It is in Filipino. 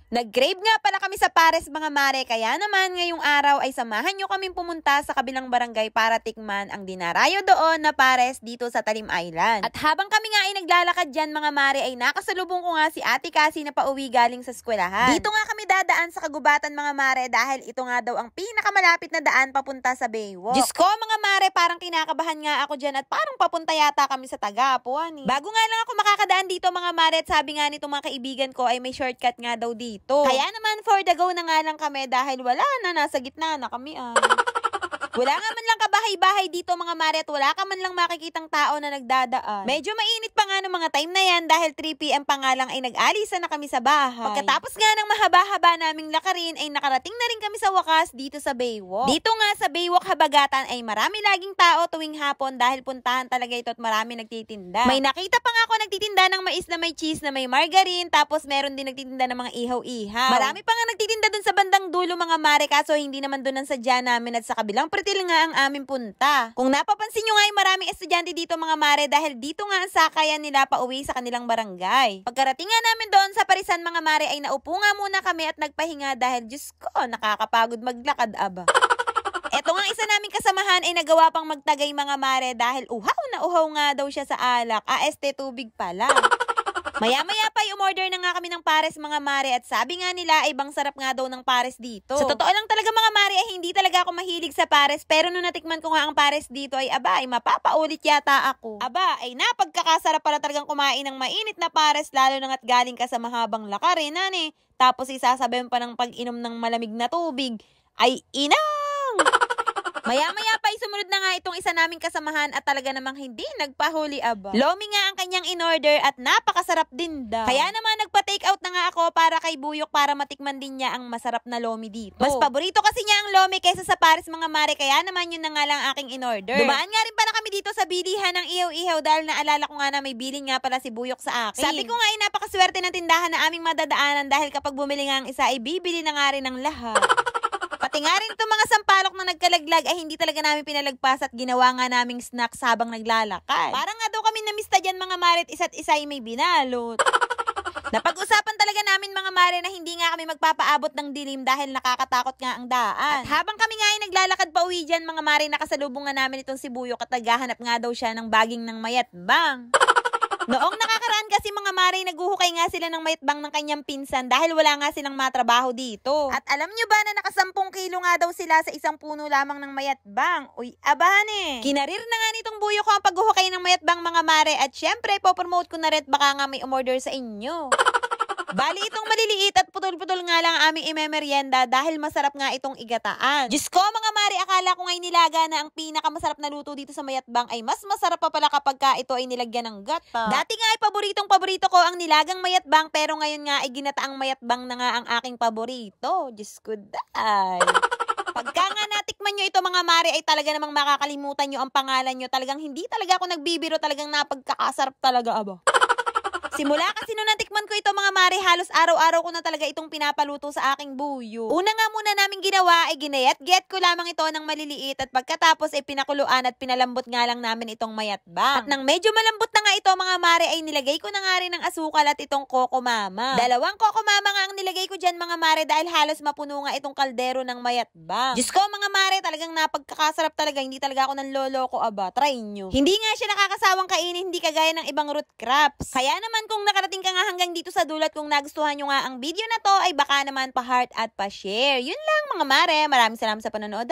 Nag-grave nga pala kami sa Pares mga mare, kaya naman ngayong araw ay samahan nyo kaming pumunta sa kabilang barangay para tikman ang dinarayo doon na Pares dito sa Talim Island. At habang kami nga ay naglalakad dyan mga mare ay nakasalubong ko nga si Ate Cassie na pauwi galing sa eskwelahan. Dito nga kami dadaan sa Kagubatan mga mare dahil ito nga daw ang pinakamalapit na daan papunta sa Baywalk. Diyos ko mga mare, parang kinakabahan nga ako dyan at parang papunta yata kami sa Tagapuan eh. Bago nga lang ako makakadaan dito mga mare at sabi nga nito mga kaibigan ko ay may shortcut nga daw dito. Kaya naman for the go na nga lang kami dahil wala na, nasa gitna na kami Wala nga man lang kabahay-bahay dito mga mare at wala ka man lang makikitang tao na nagdadaan. Medyo mainit pa nga ng mga time na yan dahil 3 PM pa nga lang ay nag-alisa na kami sa bahay. Pagkatapos nga ng mahaba-haba naming lakarin ay nakarating na rin kami sa wakas dito sa Baywalk. Dito nga sa Baywalk Habagatan ay marami laging tao tuwing hapon dahil puntahan talaga ito at marami nagtitinda. May nakita pa nga ako nagtitinda ng mais na may cheese na may margarine, tapos meron din nagtitinda ng mga ihaw-ihaw. Marami pa nga nagtitinda dun sa bandang dulo mga mare, kaso hindi naman dun ang sadya namin at sa kabilang pretil nga ang aming punta. Kung napapansin nyo nga ay maraming estudyante dito mga mare dahil dito nga ang sakayan nila pauwi sa kanilang barangay. Pagkarating nga namin doon sa Parisan mga mare ay naupo nga muna kami at nagpahinga dahil Diyos ko, nakakapagod maglakad aba. Eto nga isa naming kasamahan ay nagawa pang magtagay mga mare dahil uhaw na uhaw nga daw siya sa alak. Tubig pala. Maya-maya pa umorder na nga kami ng pares mga mare at sabi nga nila ay bang sarap nga daw ng pares dito. Sa totoo lang talaga mga mare ay hindi talaga ako mahilig sa pares, pero nung natikman ko nga ang pares dito ay aba ay mapapaulit yata ako. Aba ay napagkakasarap pala talagang kumain ng mainit na pares lalo na nga't galing ka sa mahabang lakarin tapos isasabayan pa ng pag-inom ng malamig na tubig. Ay inang! Maya-maya pa sumunod na nga itong isa naming kasamahan at talaga namang hindi nagpahuli aba. Lomi nga ang kanyang in-order at napakasarap din daw. Kaya naman nagpa-take out na nga ako para kay Buyok para matikman din niya ang masarap na lomi dito. Mas paborito kasi niya ang lomi kaysa sa pares mga mare, kaya naman yun na nga lang aking in-order. Dumaan nga rin pala kami dito sa bilihan ng ihaw-ihaw dahil naalala ko nga na may bilin nga pala si Buyok sa akin. Sabi ko nga ay napakaswerte ng tindahan na aming madadaanan dahil kapag bumili nga ang isa ay bibili na nga rin ng lahat. Pati nga rin itong mga sampalok na nagkalaglag ay hindi talaga namin pinalagpas at ginawa nga naming snacks habang naglalakad. Parang nga daw kami namista dyan mga mare at isa't isa ay may binalot. Napag-usapan talaga namin mga mare na hindi nga kami magpapaabot ng dilim dahil nakakatakot nga ang daan. At habang kami nga ay naglalakad pa uwi dyan mga mare, nakasalubong nga namin itong si Buyok at naghahanap nga daw siya ng baging ng mayatbang. Noong nakakaraan kasi mga mare, naguhukay nga sila ng mayatbang ng kanyang pinsan dahil wala nga silang matrabaho dito. At alam nyo ba na naka 10 kilo nga daw sila sa isang puno lamang ng mayatbang? Uy, abahan Kinarir na nga nitong Buyo ko ang paghuhukay ng mayatbang mga mare at syempre, popromote ko na rin baka nga may umorder sa inyo. Bali itong maliliit at putol-putol nga lang ang aming imemeryenda dahil masarap nga itong igataan. Diyos ko mga mare, akala ko nga'y nilaga na ang pinakamasarap na luto dito sa mayatbang ay mas masarap pa pala kapag ka ito ay nilagyan ng gata. Dati nga ay paborito ko ang nilagang mayatbang, pero ngayon nga ay ginataang mayatbang na nga ang aking paborito. Diyos ko day. Pagka nga natikman nyo ito mga mare ay talaga namang makakalimutan nyo ang pangalan nyo. Talagang hindi talaga ako nagbibiro, talagang napagkakasarap talaga aba. Simula kasi nung natikman ko ito mga mare, halos araw-araw ko na talaga itong pinapaluto sa aking buyo. Una nga muna namin ginawa ay ginayat-get ko lamang ito ng maliliit at pagkatapos ay pinakuluan at pinalambot nga lang namin itong mayatbang. At nang medyo malambot na nga ito mga mare ay nilagay ko na nga rin ng asukal at itong Coco Mama. 2 Coco Mama nga ang nilagay ko dyan mga mare dahil halos mapuno nga itong kaldero ng mayatbang. Diyos ko mga mare, talagang napagkakasarap talaga, hindi talaga ako nanloloko aba. Try nyo. Hindi nga siya nakakasawang kainin, hindi kagaya ng ibang root crops. Kaya naman kung nakarating ka nga hanggang dito sa dulat, kung nagustuhan nyo nga ang video na to, ay baka naman pa-heart at pa-share. Yun lang mga mare, maraming salamat sa panonood.